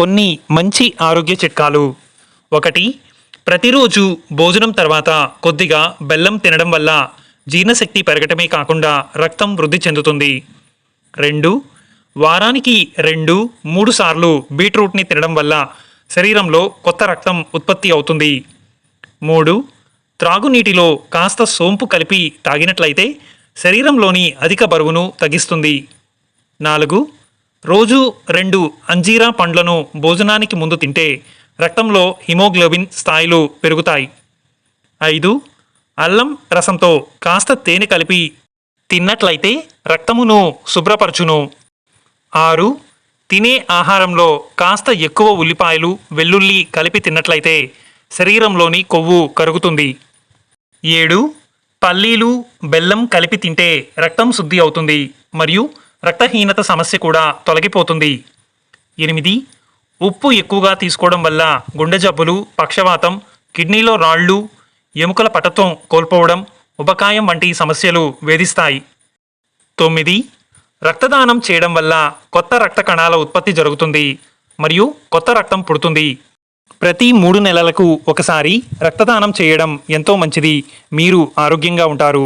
కొన్ని మంచి ఆరోగ్య చిట్కాలు. 1. ప్రతిరోజు భోజనం తర్వాత కొద్దిగా బెల్లం తినడం వల్ల జీర్ణశక్తి పెరగటమే కాకుండా రక్తం వృద్ధి చెందుతుంది. 2. వారానికి 2-3 సార్లు బీట్రూట్ని తినడం వల్ల శరీరంలో కొత్త రక్తం ఉత్పత్తి అవుతుంది. 3. త్రాగునీటిలో కాస్త సోంపు కలిపి తాగినట్లయితే శరీరంలోని అధిక బరువును తగ్గిస్తుంది. 4. రోజు 2 అంజీరా పండ్లను భోజనానికి ముందు తింటే రక్తంలో హిమోగ్లోబిన్ స్థాయిలు పెరుగుతాయి. 5. అల్లం రసంతో కాస్త తేనె కలిపి తిన్నట్లయితే రక్తమును శుభ్రపరచును. 6. తినే ఆహారంలో కాస్త ఎక్కువ ఉల్లిపాయలు, వెల్లుల్లి కలిపి తిన్నట్లయితే శరీరంలోని కొవ్వు కరుగుతుంది. 7. పల్లీలు, బెల్లం కలిపి తింటే రక్తం శుద్ధి అవుతుంది మరియు రక్తహీనత సమస్య కూడా తొలగిపోతుంది. 8. ఉప్పు ఎక్కువగా తీసుకోవడం వల్ల గుండె జబ్బులు, పక్షవాతం, కిడ్నీలో రాళ్ళు, ఎముకల పటత్వం కోల్పోవడం, ఉబకాయం వంటి సమస్యలు వేధిస్తాయి. 9. రక్తదానం చేయడం వల్ల కొత్త రక్త కణాల ఉత్పత్తి జరుగుతుంది మరియు కొత్త రక్తం పుడుతుంది. ప్రతి 3 నెలలకు ఒకసారి రక్తదానం చేయడం ఎంతో మంచిది. మీరు ఆరోగ్యంగా ఉంటారు.